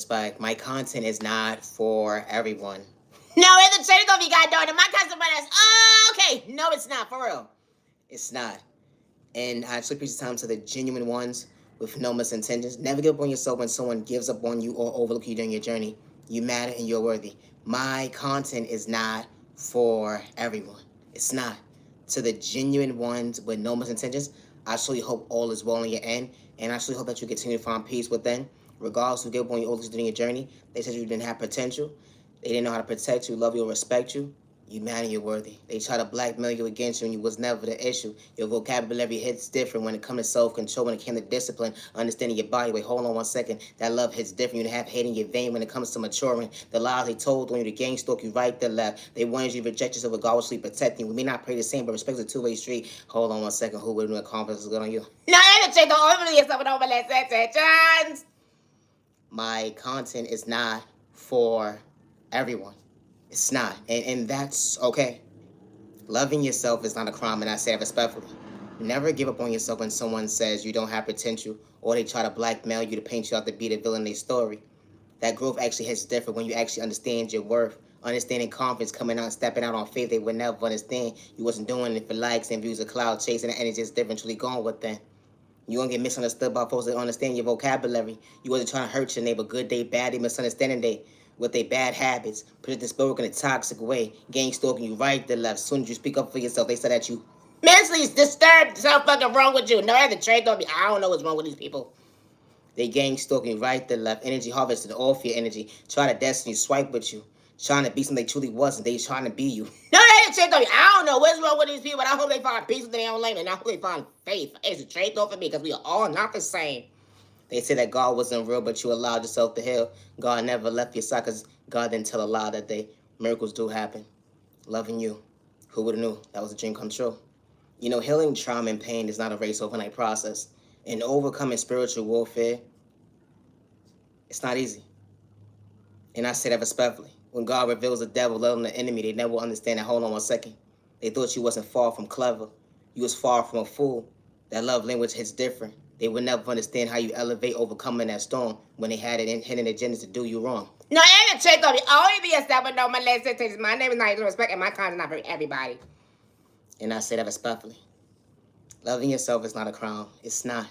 respect. My content is not for everyone. No, it's a trade off you got done. And my customer is, oh, okay. No, it's not, for real. It's not. And I actually preach the time to the genuine ones with no misintentions. Never give up on yourself when someone gives up on you or overlook you during your journey. You matter and you're worthy. My content is not for everyone. It's not. To the genuine ones with no misintentions, I truly hope all is well in your end. And I truly hope that you continue to find peace within. Regardless who gave up on you or during your journey, they said you didn't have potential. They didn't know how to protect you, love you, or respect you. You man and you're worthy. They try to blackmail you against you and you was never the issue. Your vocabulary hits different when it comes to self-control, when it came to discipline, understanding your body. Wait, hold on one second. That love hits different. You have hate in your vein when it comes to maturing. The lies they told on you, the gang stalk you right, the left. They wanted you to reject yourself regardlessly protecting you. We may not pray the same, but respect is a two-way street. Hold on one second. Who would do a confidence is good on you? No, it's a trade off. I'm really something over less intentions. My content is not for everyone. It's not. And that's okay. Loving yourself is not a crime, and I say it respectfully. Never give up on yourself when someone says you don't have potential or they try to blackmail you to paint you out to be the villain in their story. That growth actually hits different when you actually understand your worth. Understanding confidence, coming out and stepping out on faith they would never understand. You wasn't doing it for likes and views of cloud chasing, and it's just different, truly going with them. You won't get misunderstood by folks that understand your vocabulary. You wasn't trying to hurt your neighbor. Good day, bad day, misunderstanding day. With their bad habits, projecting spoken in a toxic way, gang stalking you right to left. As soon as you speak up for yourself, they said that you mentally disturbed. Something fucking wrong with you. No, it's a trade off. I don't know what's wrong with these people. they gang stalking you right to left. Energy harvested off your energy. Try to destiny swipe with you. Trying to be something they truly wasn't. They trying to be you. No, they ain't trade off. I don't know what's wrong with these people. But I hope they find peace within their own lane. And I hope they find faith. It's a trade off for me because we are all not the same. They say that God wasn't real, but you allowed yourself to heal. God never left your side because God didn't tell a lie that day. Miracles do happen. Loving you. Who would have knew that was a dream come true? You know, healing trauma and pain is not a race overnight process. And overcoming spiritual warfare, it's not easy. And I say that respectfully. When God reveals the devil, let alone the enemy, they never understand that. Hold on one second. They thought you wasn't far from clever. You was far from a fool. That love language hits different. They would never understand how you elevate overcoming that storm when they had it in hidden agendas to do you wrong. No, I ain't trade off. Always be a step, but no, my last sentence. My name is not respect, and my content is not for everybody. And I say that respectfully. Loving yourself is not a crime. It's not.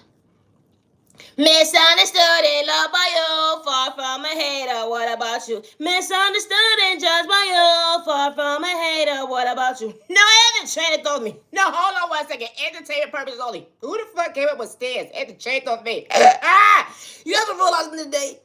Misunderstood and loved by you, far from a hater. What about you? Misunderstood and judged by you, far from a hater. What about you? No, I haven't trained told me. No, hold on one second. Entertainment purposes only. Who the fuck came up with stairs? Entertainment told me. You ever realize in the day,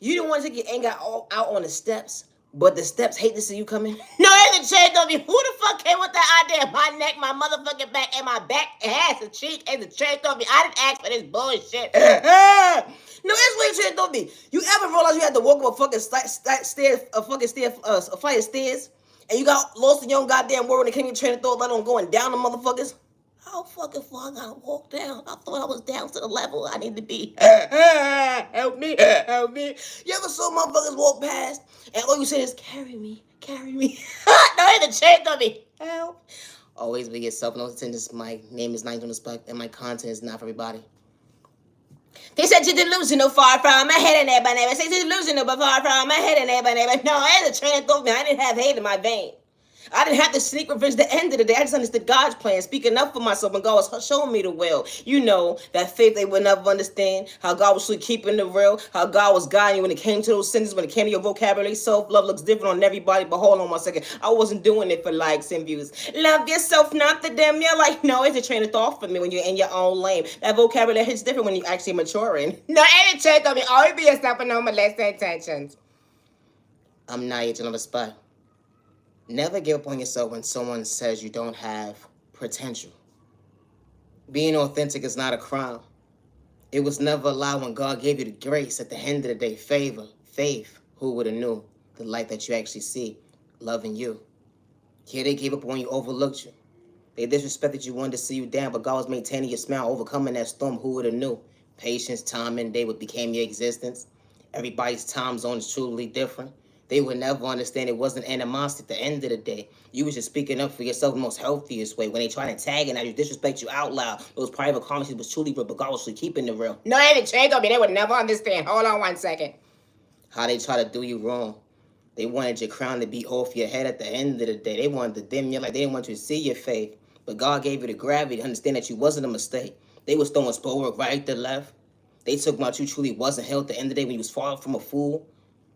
you don't want to take your anger out on the steps, but the steps hate to see you coming? No, it changed on me. Who the fuck came with that idea? My neck, my motherfucking back, and my back, ass, and cheek, and the changed on me. I didn't ask for this bullshit. No, it's really changed on me. You ever realize you had to walk up a fucking stairs, a flight of stairs, and you got lost in your own goddamn world when it came to your train of thought, let alone going down the motherfuckers? How fucking far I gotta walk down? I thought I was down to the level I need to be. Help me, help me. You ever saw motherfuckers walk past and all you say is, carry me, carry me? No, it's a change on me. Help. Always be yourself. No attention. My name is Nigel Respect, and my content is not for everybody. They said you're delusional, far from my head and neighbor, neighbor. Say you're delusional, but far from my head and neighbor, neighbor. No, it's a train of thought. I didn't have hate in my vein. I didn't have to sneak revenge the end of the day. I just understood God's plan, speaking up for myself, and God was showing me the will. You know, that faith they would never understand, how God was really keeping the real, how God was guiding you when it came to those sentences, when it came to your vocabulary. Self-love looks different on everybody, but hold on one second. I wasn't doing it for likes and views. Love yourself, not the them. You're like, no, it's a train of thought for me when you're in your own lane. That vocabulary hits different when you're actually maturing. No, ain't a change on me. Always be yourself and no molest intentions. I'm Nigel Respect. Never give up on yourself when someone says you don't have potential. Being authentic is not a crime. It was never allowed when God gave you the grace at the end of the day, favor, faith. Who would have knew the light that you actually see, loving you? Here they gave up on you, overlooked you. They disrespected you, wanted to see you down, but God was maintaining your smile, overcoming that storm. Who would have knew? Patience, time, and day what became your existence. Everybody's time zone is truly different. They would never understand it wasn't animosity at the end of the day. You was just speaking up for yourself the most healthiest way. When they try to antagonize you, disrespect you out loud, those private conversations was truly real, but God was keeping it real. No, they didn't change on me. They would never understand. Hold on 1 second. How they try to do you wrong. They wanted your crown to be off your head at the end of the day. They wanted to dim your light. They didn't want you to see your faith. But God gave you the gravity to understand that you wasn't a mistake. They was throwing spellwork right to left. They took about you truly wasn't held at the end of the day when you was far from a fool.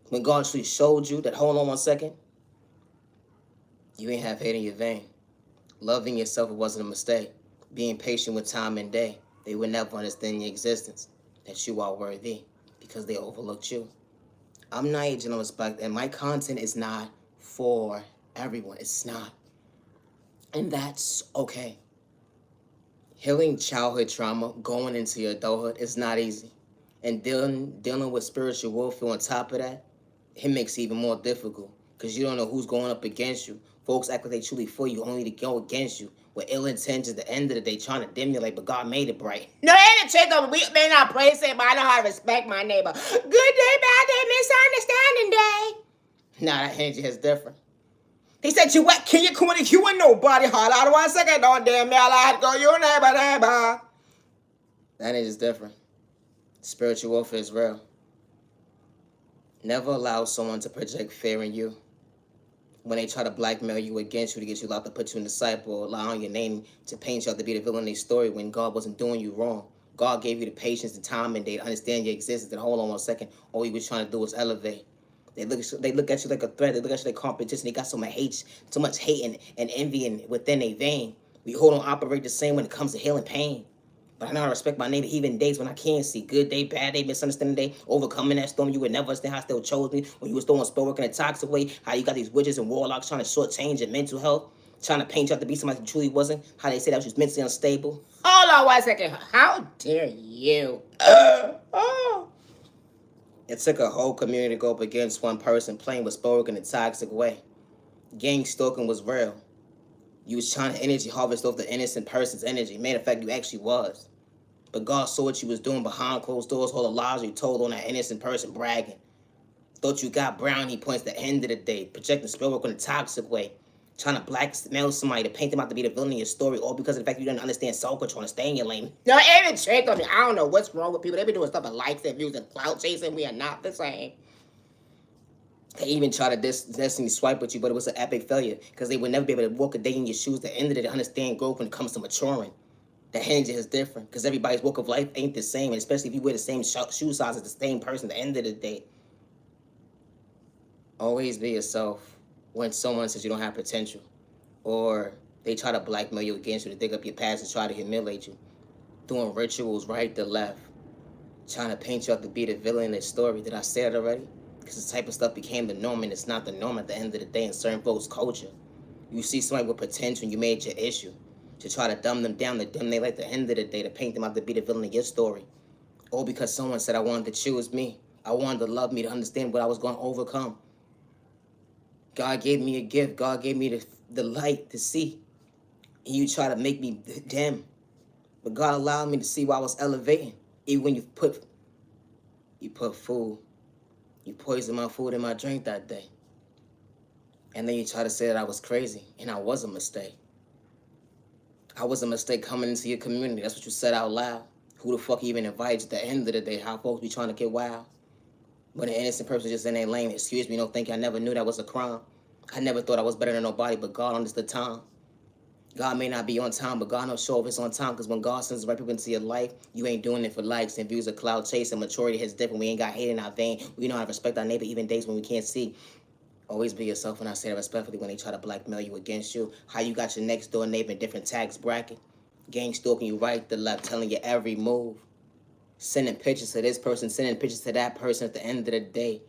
When God truly showed you that, hold on 1 second, you ain't have hate in your vein. Loving yourself, it wasn't a mistake. Being patient with time and day. They would never understand your existence, that you are worthy, because they overlooked you. I'm not aging on respect, and my content is not for everyone. It's not. And that's okay. Healing childhood trauma, going into your adulthood, is not easy. And dealing with spiritual warfare on top of that, it makes it even more difficult. Because you don't know who's going up against you. Folks act like they truly for you, only to go against you. With ill intentions at the end of the day, trying to dim you like, but God made it bright. No, they didn't change on me. We may not praise it, but I know how to respect my neighbor. Good day, bad day, misunderstanding day. Nah, that energy is different. He said, you what? Can you come with you and nobody? Hold on 1 second. Don't damn me. I like go, you neighbor. That energy is different. Spiritual warfare is real. Never allow someone to project fear in you. When they try to blackmail you against you to get you locked up, put you in the cycle, allowing your name to paint you out to be the villain in their story when God wasn't doing you wrong. God gave you the patience, the time, and day to understand your existence. And hold on 1 second, all he was trying to do was elevate. They look at you like a threat. They look at you like competition. They got so much hate and envy within their vein. We hold on operate the same when it comes to healing pain. But I know how to respect my neighbor even days when I can't see. Good day, bad day, misunderstanding day, overcoming that storm. You would never understand how I still chose me. When you was throwing spell work in a toxic way, how you got these witches and warlocks trying to shortchange your mental health, trying to paint you out to be somebody you truly wasn't. How they say that was just mentally unstable. Hold on 1 second. How dare you? It took a whole community to go up against one person playing with spell work in a toxic way. Gang stalking was real. You was trying to energy harvest off the innocent person's energy. Matter of fact, you actually was. But God saw what you was doing behind closed doors, all the lies you told on that innocent person bragging. Thought you got brownie points at the end of the day, projecting spellwork in a toxic way, trying to blackmail somebody to paint them out to be the villain in your story, all because of the fact you didn't understand self-control and stay in your lane. No, they even checked on me. I don't know what's wrong with people. They be doing stuff of likes and views and clout chasing. We are not the same. They even try to destiny swipe with you, but it was an epic failure because they would never be able to walk a day in your shoes. At the end of the day, to understand growth when it comes to maturing. The energy is different because everybody's walk of life ain't the same, and especially if you wear the same shoe size as the same person. At the end of the day, always be yourself when someone says you don't have potential, or they try to blackmail you against you to dig up your past and try to humiliate you, doing rituals right to left, trying to paint you out to be the villain in their story. Did I say it already? Because this type of stuff became the norm, and it's not the norm at the end of the day in certain folks' culture. You see somebody with potential, and you made your issue to try to dumb them down, to dim they light at the end of the day, to paint them out to be the villain in your story. All because someone said I wanted to choose me. I wanted to love me, to understand what I was going to overcome. God gave me a gift. God gave me the light to see. And you try to make me dim. But God allowed me to see while I was elevating. Even when you put food. You poisoned my food and my drink that day. And then you try to say that I was crazy. And I was a mistake. I was a mistake coming into your community. That's what you said out loud. Who the fuck even invited you at the end of the day? How folks be trying to get wild? When an innocent person just in their lane, excuse me, don't think I never knew that was a crime. I never thought I was better than nobody, but God understood time. God may not be on time, but God knows sure if it's on time, because when God sends the right people into your life, you ain't doing it for likes and views or cloud chase, and maturity is different. We ain't got hate in our vein. We know how to respect our neighbor even days when we can't see. Always be yourself, and I say that respectfully when they try to blackmail you against you. How you got your next door neighbor in different tax bracket. Gang stalking you right to left, telling you every move. Sending pictures to this person, sending pictures to that person at the end of the day.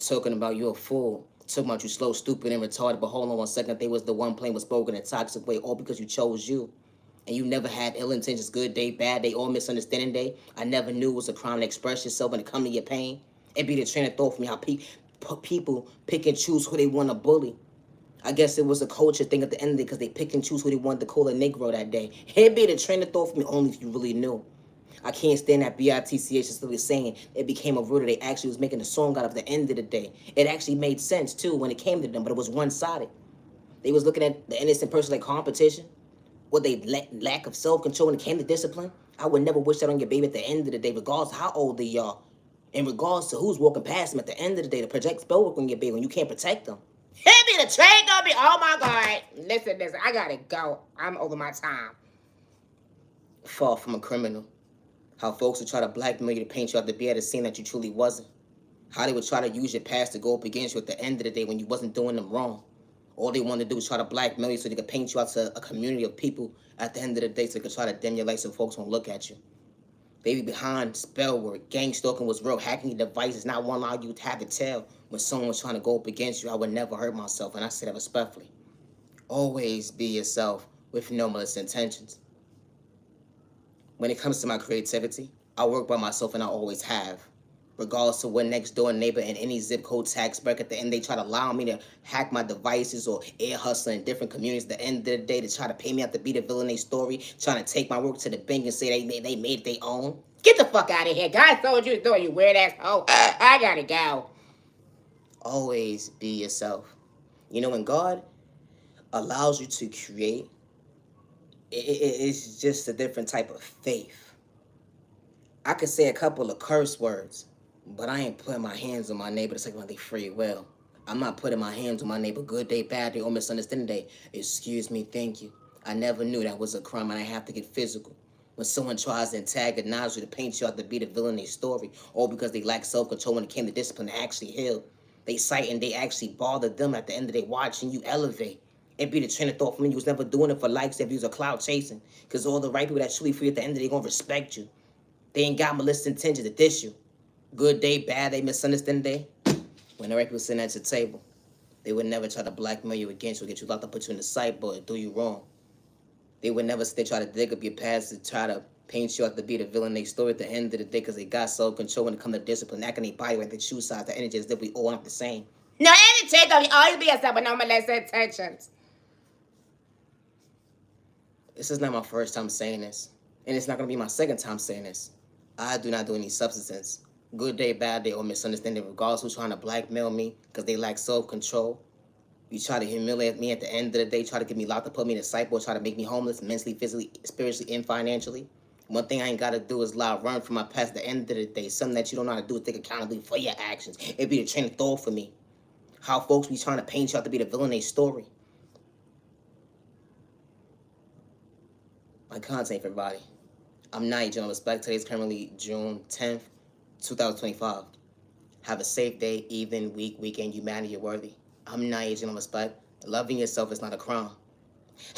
Talking about you a fool. Talking about you slow, stupid, and retarded. But hold on 1 second, they was the one playing with spoken in a toxic way, all because you chose you. And you never had ill intentions, good day, bad day, or misunderstanding day. I never knew it was a crime to express yourself when it come to your pain. It be the train of thought for me how people pick and choose who they want to bully. I guess it was a culture thing at the end of it because they pick and choose who they wanted to call a Negro that day. It be the train of thought for me only if you really knew. I can't stand that BITCH is literally saying it became a rooter. They actually was making a song out of the end of the day. It actually made sense too when it came to them, but it was one-sided. They was looking at the innocent person like competition. What they lack of self-control when it came to discipline. I would never wish that on your baby at the end of the day, regardless of how old they are. In regards to who's walking past them at the end of the day, to project spell work on your baby when you can't protect them. Hit me, the train gonna be, oh my God. Listen, I gotta go. I'm over my time. Far from a criminal. How folks would try to blackmail you to paint you out to be at a scene that you truly wasn't. How they would try to use your past to go up against you at the end of the day when you wasn't doing them wrong. All they wanted to do was try to blackmail you so they could paint you out to a community of people at the end of the day so they could try to dim your light so folks won't look at you. Baby, behind spell work, gang stalking was real. Hacking your devices not one allowed you to have to tell when someone was trying to go up against you. I would never hurt myself, and I say that respectfully. Always be yourself with no malicious intentions. When it comes to my creativity, I work by myself and I always have. Regardless of what next door neighbor in any zip code tax bracket, at the end they try to allow me to hack my devices or air hustle in different communities. At the end of the day, to try to pay me out to be the villain in their story, trying to take my work to the bank and say they made it their own. Get the fuck out of here. God told you to do it, you weird ass hoe. I gotta go. Always be yourself. You know, when God allows you to create, it's just a different type of faith. I could say a couple of curse words, but I ain't putting my hands on my neighbor to take my free will. I'm not putting my hands on my neighbor good day, bad day, or misunderstanding day. Excuse me, thank you. I never knew that was a crime and I have to get physical. When someone tries to antagonize you to paint you out to be the villain in their story, all because they lack self-control when it came to discipline to actually heal. They cite and they actually bother them at the end of the day watching you elevate. It be the train of thought for me. You was never doing it for likes if you was a cloud chasing. Because all the right people that truly for you at the end of the day gonna respect you. They ain't got malicious intentions to diss you. Good day, bad day, misunderstanding day. When the right people sitting at your table, they would never try to blackmail you against you, get you locked up, put you in the sideboard, do you wrong. They would never try to dig up your past to try to paint you out to be the villain in their story at the end of the day because they got self-control when it comes to discipline. Acting their body right, they choose sides, the energy as if we all aren't the same. No, any take of you always be yourself with no malicious intentions. This is not my first time saying this, and it's not going to be my second time saying this. I do not do any substance. Good day, bad day, or misunderstanding, regardless who's trying to blackmail me because they lack self-control. You try to humiliate me at the end of the day, try to get me locked up, put me in a sideboard, try to make me homeless mentally, physically, spiritually, and financially. One thing I ain't got to do is run from my past at the end of the day. Something that you don't know how to do is take accountability for your actions. It'd be the train of thought for me. How folks be trying to paint you out to be the villain in their story. My content, everybody. I'm Night General Respect. Today is currently June 10th, 2025. Have a safe day, evening, week, weekend. Humanity, you're worthy. I'm Night General Respect. Loving yourself is not a crime.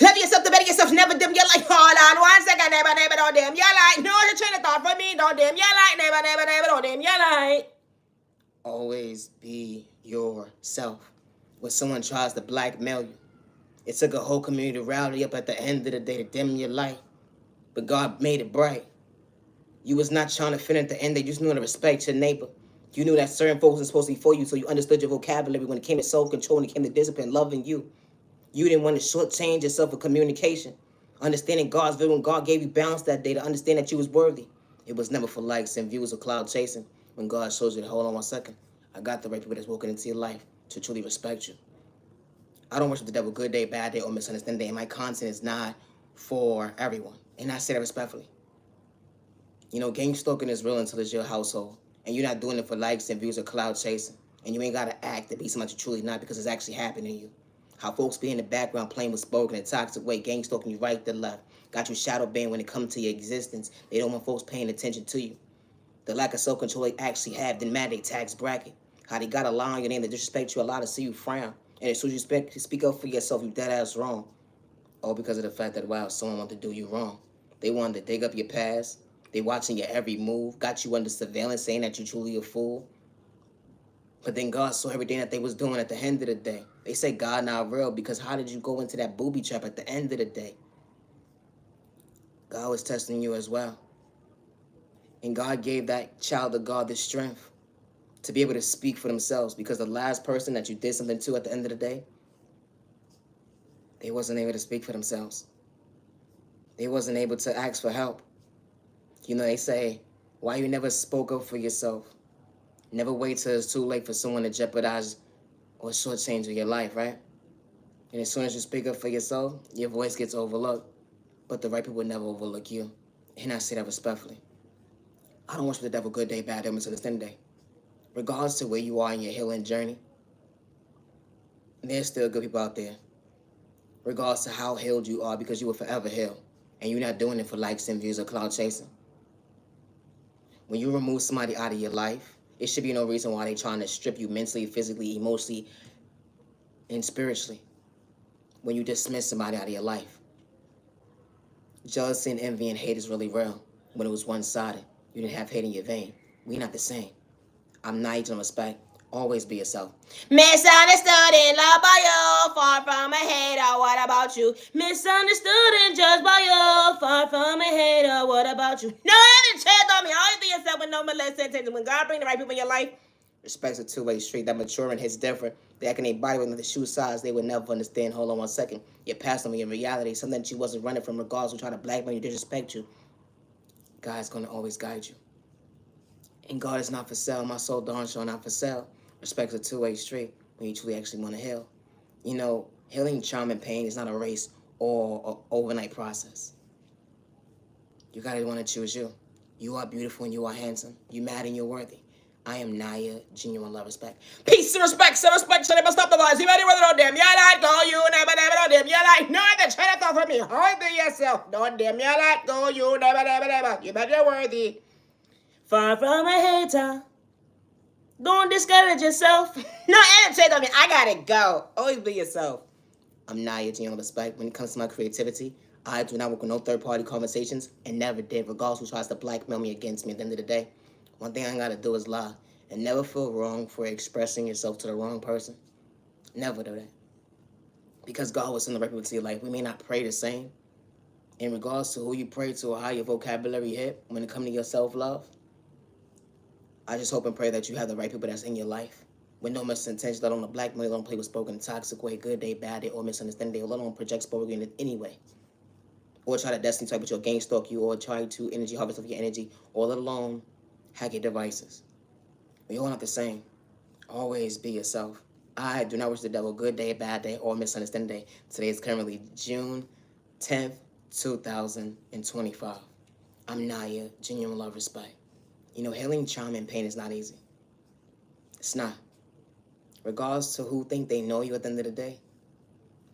Love yourself to better yourself. Never dim your light. Hold on 1 second, neighbor, don't dim your light. No, the train of thought for me. Don't dim your light, neighbor, don't dim your light. Always be yourself. When someone tries to blackmail you, it took a whole community to rally up at the end of the day to dim your light. But God made it bright. You was not trying to fit at the end. You just knew how to respect your neighbor. You knew that certain folks were supposed to be for you, so you understood your vocabulary when it came to self-control, when it came to discipline, loving you. You didn't want to shortchange yourself with communication. Understanding God's will when God gave you balance that day to understand that you was worthy. It was never for likes and views or cloud chasing. When God shows you, hold on 1 second. I got the right people that's walking into your life to truly respect you. I don't worship the devil good day, bad day, or misunderstanding day. And my content is not for everyone. And I say that respectfully. You know, gang stalking is real until it's your household. And you're not doing it for likes and views or cloud chasing. And you ain't got to act to be somebody you're truly not because it's actually happening to you. How folks be in the background playing with spoken in a toxic way, gang stalking you right to left. Got you shadow banned when it comes to your existence. They don't want folks paying attention to you. The lack of self-control they actually have didn't matter their tax bracket. How they got a lie on your name to disrespect you, a lot to see you frown. And as soon as you speak up for yourself, you dead ass wrong. All because of the fact that, wow, someone wanted to do you wrong. They wanted to dig up your past. They watching your every move, got you under surveillance, saying that you're truly a fool. But then God saw everything that they was doing at the end of the day. They say God not real because how did you go into that booby trap at the end of the day? God was testing you as well. And God gave that child of God the strength to be able to speak for themselves because the last person that you did something to at the end of the day, they wasn't able to speak for themselves. They wasn't able to ask for help. You know, they say, why you never spoke up for yourself? Never wait till it's too late for someone to jeopardize or shortchange your life, right? And as soon as you speak up for yourself, your voice gets overlooked. But the right people never overlook you. And I say that respectfully. I don't wish the devil good day, bad day, misunderstanding day. Regardless to where you are in your healing journey, there's still good people out there. Regardless to how healed you are, because you will forever heal. And you're not doing it for likes and views or cloud chasing. When you remove somebody out of your life, it should be no reason why they're trying to strip you mentally, physically, emotionally, and spiritually. When you dismiss somebody out of your life. Jealousy and envy and hate is really real. When it was one-sided, you didn't have hate in your vein. We're not the same. I'm nice and respect. Always be yourself. Misunderstood and loved by you, far from a hater. What about you? Misunderstood and judged by you, far from a hater. What about you? No other chance on me. Always be yourself with no molestation. When God bring the right people in your life, Respect's a two-way street. That maturing hits different. They act in their body with the shoe size. They would never understand. Hold on one second. You're passing me in reality. Something that you wasn't running from, regardless who try to blackmail you, disrespect you. God's gonna always guide you. And God is not for sale. My soul darn sure not for sale. Respect's a two-way street when you truly actually want to heal. You know, healing, trauma, and pain is not a race or an overnight process. You gotta want to choose you. You are beautiful and you are handsome. You mad and you're worthy. I am Naya, genuine love, respect. peace and respect, so respect, so never stop the vibes. You ready with it on them? Yeah, like go, you never on them. Yeah, like no other try to talk from me. Hold to yourself. Don't them. Yeah, like go, you never. You bet you're worthy. Far from a hater. Don't discourage yourself. No attitude on me. I gotta go. Always be yourself. I'm Naya, genuine respect. When it comes to my creativity, I do not work with no third-party conversations and never did, regardless who tries to blackmail me against me at the end of the day. One thing I gotta do is lie and never feel wrong for expressing yourself to the wrong person. Never do that. Because God will send the right people to your life. We may not pray the same. In regards to who you pray to or how your vocabulary hit when it comes to your self-love, I just hope and pray that you have the right people that's in your life. With no misintention, let alone blackmail, let alone play with spoken in a toxic way, good day, bad day, or misunderstanding day, or let alone project spoken in any way. Or try to destiny type with your gang stalk you, or try to energy harvest of your energy, or let alone hack your devices. We all not the same. Always be yourself. I do not wish the devil good day, bad day, or misunderstanding day. Today is currently June 10th, 2025. I'm Naya, genuine love, respect. You know, healing, trauma, and pain is not easy. It's not. Regardless to who think they know you at the end of the day,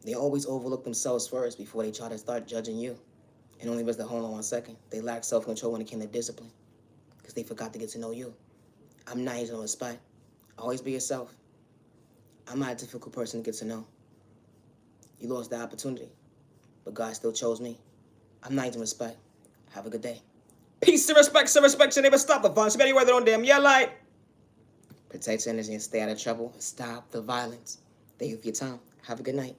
they always overlook themselves first before they try to start judging you. And only was the hold on one second. They lack self-control when it came to discipline because they forgot to get to know you. I'm nice and respect. Always be yourself. I'm not a difficult person to get to know. You lost the opportunity, but God still chose me. I'm nice and respect. Have a good day. Peace and respect, so respect, so never stop the violence. You better weather on them. Yeah, like. Protect your energy and stay out of trouble. Stop the violence. Thank you for your time. Have a good night.